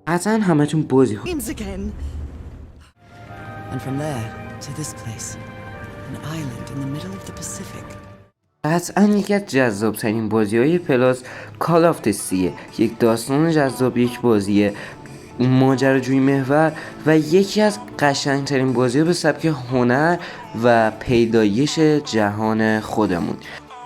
قطعا همتون بازی Games again. And from there to this place, an island in the middle of the Pacific. قطعا یکی از جذابترین بازی‌های پلاس کال آف سیه. یک داستان جذاب، یک بازی ماجراجویی محور و یکی از قشنگترین بازی‌ها به سبک هنر و پیدایش جهان خودمون.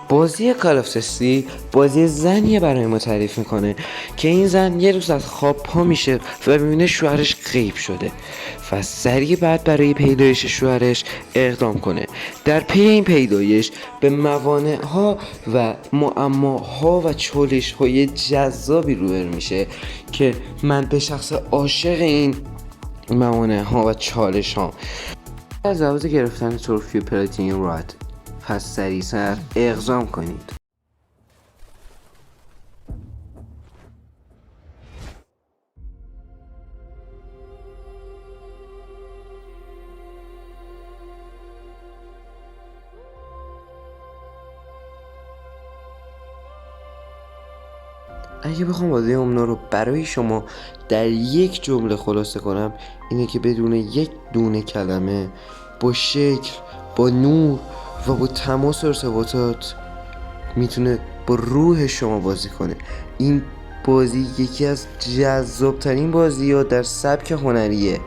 بازی کال آف سی بازی زنیه برای ما تعریف میکنه که این زن یه روز از خواب پا میشه و میبینه شوهرش غیب شده و سریع بعد برای پیدایش شوهرش اقدام کنه. در پی این پیدایش به موانع ها و معماها و چالش های جذابی روبرو میشه که من به شخص عاشق این موانع ها و چالش ها از لحاظ گرفتن تروفی پلاتینیوم راد. پس سریع‌تر اقدام کنید. اگه بخوام بازی اومنا رو برای شما در یک جمله خلاصه کنم، اینه که بدون یک دونه کلمه، با شکل، با نور و با تماس ارتباطات میتونه با روح شما بازی کنه. این بازی یکی از جذابترین بازی‌ها در سبک هنریه.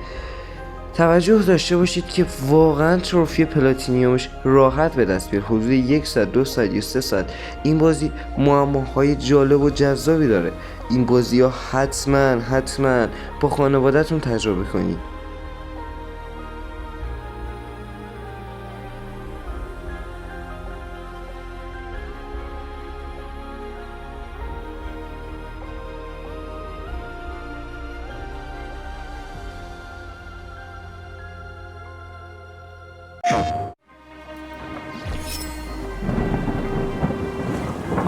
توجه داشته باشید که واقعا تروفی پلاتینیومش راحت به دست بیاد. حدود 1 ساعت، 2 ساعت یا 3 ساعت. این بازی معماهای جالب و جذابی داره. این بازی ها حتما با خانواده‌تون تجربه کنید.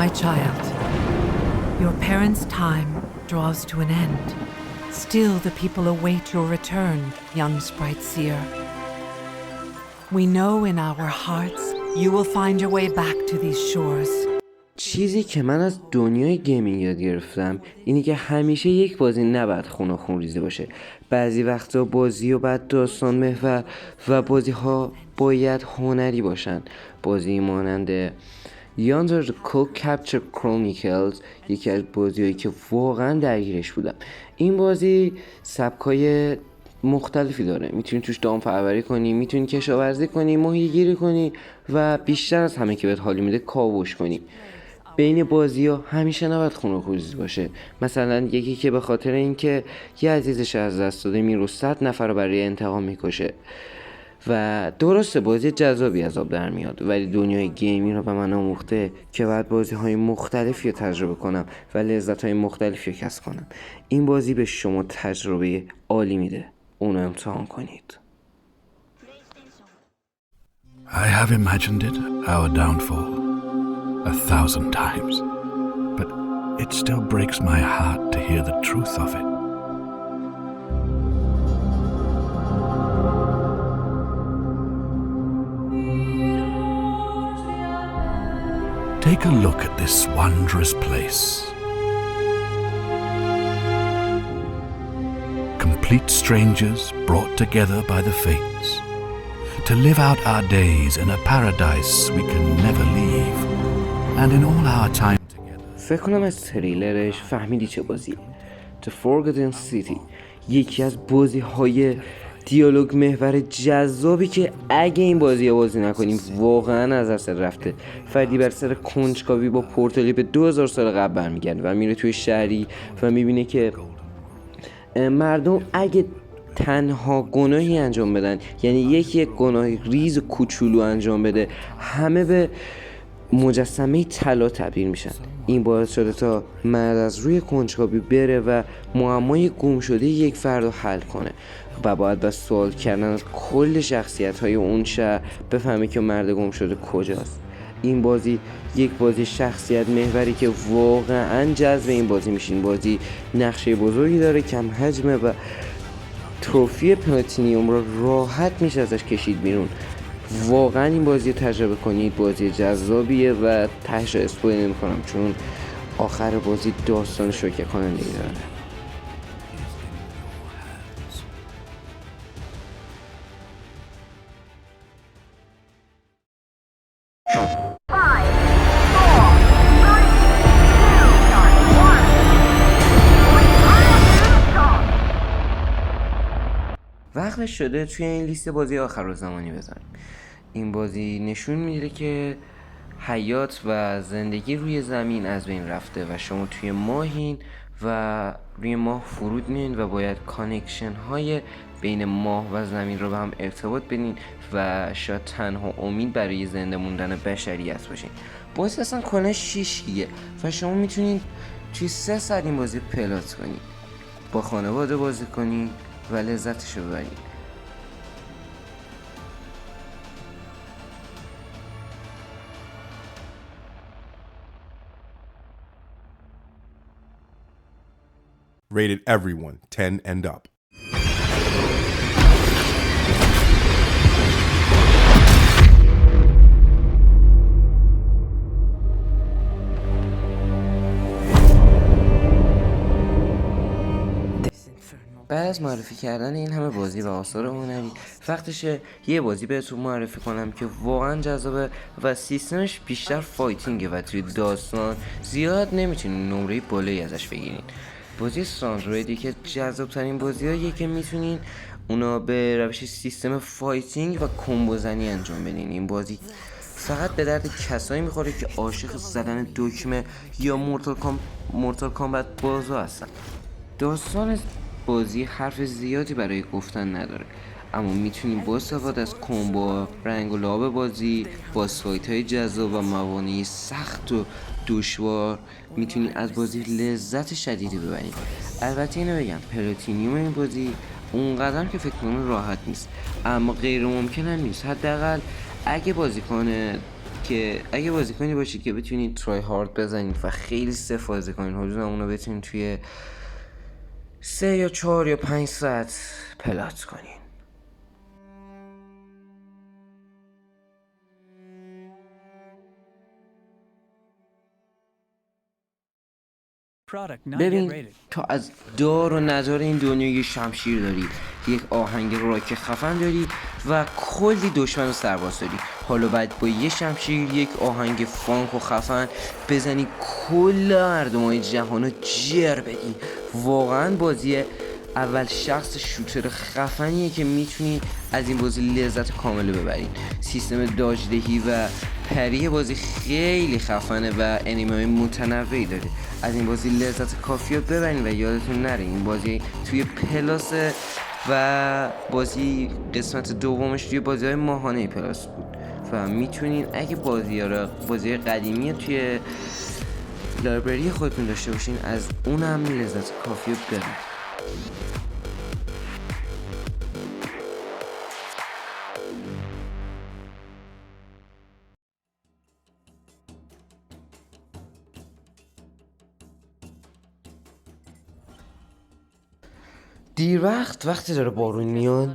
My child, your parents' time draws to an end. Still the people await your return, young sprite seer. We know in our hearts you will find your way back to these shores. چیزی که من از دنیای گیمینگ یاد گرفتم اینه که همیشه یک بازی نباید خون ریزی باشه. بعضی وقتا بازی و بعد داستان محور و بازی ها باید هنری باشن. بازی مانند Yonder the Cold Capture Chronicles یکی از بازی‌هایی که واقعا درگیرش بودم. این بازی سبکای مختلفی داره. میتونی توش دام پروری کنی، میتونی کشاورزی کنی، ماهیگیری کنی و بیشتر از همه که بهت حال میده کاوش کنی. بین بازی‌ها همیشه نباید خون خوزی باشه. مثلا یکی که به خاطر اینکه یه عزیزش از دست داده میره 100 نفر رو برای انتقام میکشه و درسته بازی جذابی از آب در میاد، ولی دنیای گیمینگ رو به من آموخته که باید بازی‌های مختلفی رو تجربه کنم و لذت‌های مختلفی رو کسب کنم. این بازی به شما تجربه عالی میده. اونو امتحان کنید. I have imagined it, our downfall, 1,000 times, but it still breaks my heart to hear the truth of it. Take a look at this wondrous place. Complete strangers brought together by the fates to live out our days in a paradise we can never leave. And in all our time together. فکر کنم از تریلرش فهمیدی چه بازیه. The Forgotten City یکی از بازی‌های دیالوگ محور جذابی که اگه این بازی نکنیم واقعا از دست رفته. فردی بر سر کنجکاوی با پورتالی به 2000 سال قبل برمیگرده و میره توی شهری و میبینه که مردم اگه تنها گناهی انجام بدن، یعنی یک گناه ریز کوچولو انجام بده، همه به مجسمه طلا تبدیل میشن. این باعث شده تا مرد از روی کنجکاوی بره و معمای گم شده یک فرد رو حل کنه و باید با سوال کردن از کل شخصیت های اون شهر بفهمه که مرد گم شده کجاست. این بازی یک بازی شخصیت محوری که واقعا جذب این بازی میشین. بازی نقشه بزرگی داره، کم حجمه و تروفی پلاتینیوم رو راحت میشه ازش کشید بیرون. واقعا این بازی رو تجربه کنید. بازی جذابیه و تهش رو اسپویل نمی‌کنم چون آخر بازی داستان شوکه کننده داره. وقت شده توی این لیست بازی آخرالزمانی بزنیم. این بازی نشون میده که حیات و زندگی روی زمین از بین رفته و شما توی ماهین و روی ماه فرود میین و باید کانکشن های بین ماه و زمین رو به هم ارتباط بدین و شاید تنها امید برای زنده موندن بشریت باشین. بازی اصلا کلا 6 گیگه و شما میتونید توی 3 ساعت این بازی پلات کنید، با خانواده بازی کنید و لذتشو ببرید. Rated everyone 10 and up. بعد از معرفی کردن این همه بازی و آثار هنری، وقتشه یه بازی بهتون معرفی کنم که واقعا جذابه و سیستمش بیشتر فایتینگه و توی داستان زیاد نمیتونین نمره بالایی ازش بگیرین. بازی ساندرویدی که جذابترین بازیاییه که میتونین اونا به روش سیستم فایتینگ و کمبو زنی انجام بدین. این بازی فقط به درد کسایی میخوره که عاشق زدن دکمه یا مورتال کامبت بازا هستن. داستان بازی حرف زیادی برای گفتن نداره، اما میتونیم با استفاده از کمبو، رنگ و لعاب بازی، با فایت های جذاب و موانعی سخت و دشوار میتونیم از بازی لذت شدیدی ببریم. البته اینو بگم پلاتینیوم این بازی اونقدر که فکر کنم راحت نیست، اما غیر ممکن هم نیست. حداقل اگه بازیکنی باشید که بتونید ترای هارد بزنید و خیلی صفر بازی کنید، حدود اونو بتونید توی 3 یا 4 یا 5 ساعت پلات کنین. ببین تو از دار و ندار این دنیا یه شمشیر داری، یک آهنگ راک خفن داری و کلی دشمن و سرباز داری. حالا باید با یه شمشیر یک آهنگ فانک و خفن بزنی کل مردمای جهانو جر بدی. واقعا بازی اول شخص شوتر خفنیه که میتونی از این بازی لذت کامل ببرید. سیستم داجدهی و پری بازی خیلی خفنه و انیمه‌های متنوعی داره. از این بازی لذت کافی رو ببرید و یادتون نره این بازی توی پلاس و بازی قسمت دومش توی بازی‌های ماهانه پلاس بود و میتونین اگه بازی قدیمی توی لایبرری خودتون داشته باشین از اون هم لذت کافی رو ببرید. دیر وقتی داره بارون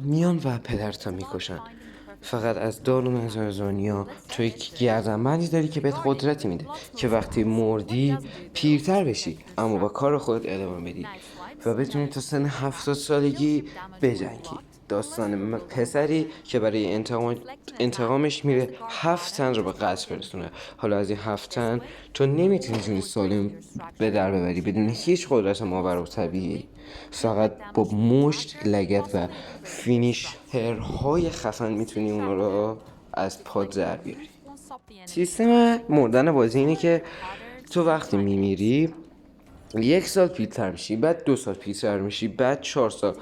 میان و پدرتا میکشن. فقط از دارون هزارزانیا تو یک گردنبندی داری که بهت قدرتی میده که وقتی مردی پیرتر بشی اما با کار خودت ادامه بدی و بتونی تا سن 70 سالگی بجنگی. داستان پسری که برای انتقامش میره 7 تن رو به قتل برسونه. حالا از این 7 تن تو نمیتونی جونی سالم به در ببری بدون هیچ قدرت ماورا طبیعی، فقط با مشت، لگد و فینیشرهای خفن میتونی اون رو از پاد در بیاری. سیستم مردن بازی اینه که تو وقتی میمیری 1 سال پیرتر میشی، بعد 2 سال پیرتر میشی، بعد 4 سال،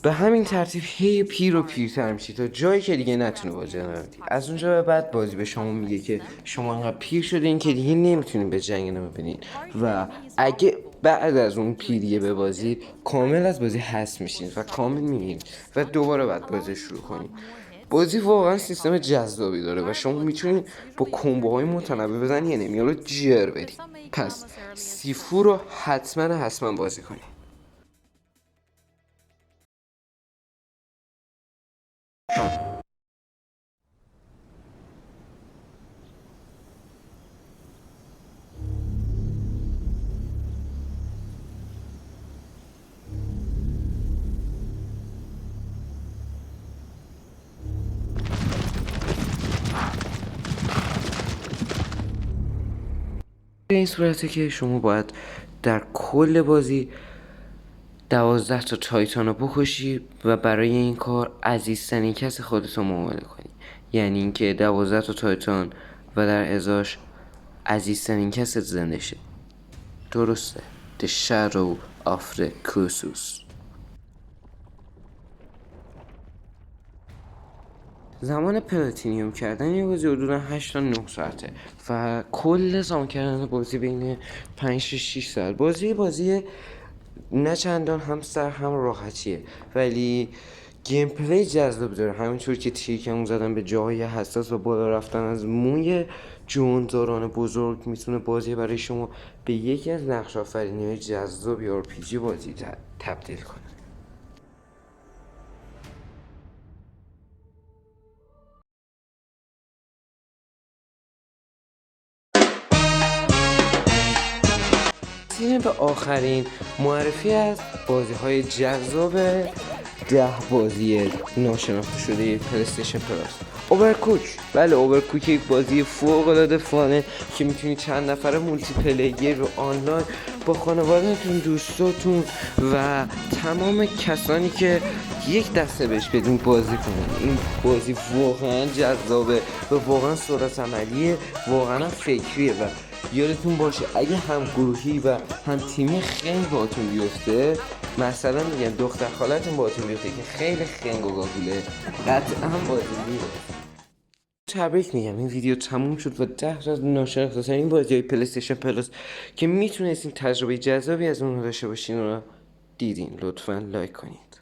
به همین ترتیب هی پیر و پیرتر میشی تا جایی که دیگه نتونه بازی ادامه بدی. از اونجا به بعد بازی به شما میگه که شما انقدر پیر شدین که دیگه نمیتونین به جنگ ادامه بدین و اگه بعد از اون پیریه به بازی کامل از بازی حذف میشین و کامل میمیرین و دوباره بعد بازی شروع کنین. بازی واقعا سیستم جذابی داره و شما میتونین با کمبوهای متنوع بزنین یه نمی‌ها رو جر بدین. پس سیفو رو حتما بازی کنین. به این صورته که شما باید در کل بازی 12 تا تایتان رو بکشی و برای این کار عزیزترین کس خودتو معامله کنی. یعنی اینکه 12 تا تایتان و در ازاش عزیزترین کست زنده شه. درسته. The Shadow of the Colossus. زمان پلاتینیوم کردن این بازی حدودا 8 تا 9 ساعته و کل زمان کردن بازی بین 5 تا 6 ساعت. بازی نه چندان هم سر هم راحتیه ولی گیم پلی جذاب داره. همینطور که تیرکمون زدن به جاهای حساس و بالا رفتن از موی جونداران بزرگ میتونه بازی برای شما به یکی از نقش آفرینی‌های جذاب یا RPG بازی تبدیل کنه. به آخرین معرفی از بازی‌های جذاب 10 بازی ناشناخته شده پلی‌استیشن پلاس. اوورکوک. بله اوورکوک یک بازی فوق‌العاده فانه که میتونید چند نفره مولتی پلییر رو آنلاین با خانواده‌تون، دوستاتون و تمام کسانی که یک دسته بهش بدین بازی کنید. این بازی واقعا جذابه و واقعا سرعت عملیه، واقعا فکریه و یادتون باشه اگه هم گروهی و هم تیمی خنگ باهاتون بیفته، مثلا میگن دختر خالتون باهاتون بیفته که خیلی خنگ و گاگوله، قطعا بازی میره. تبریک میگم این ویدیو تموم شد و 10 تا ناشناخته ترین بازی‌های پلی‌استیشن پلاس که میتونستین تجربه جذابی از اون داشته باشین رو دیدین. لطفاً لایک کنید.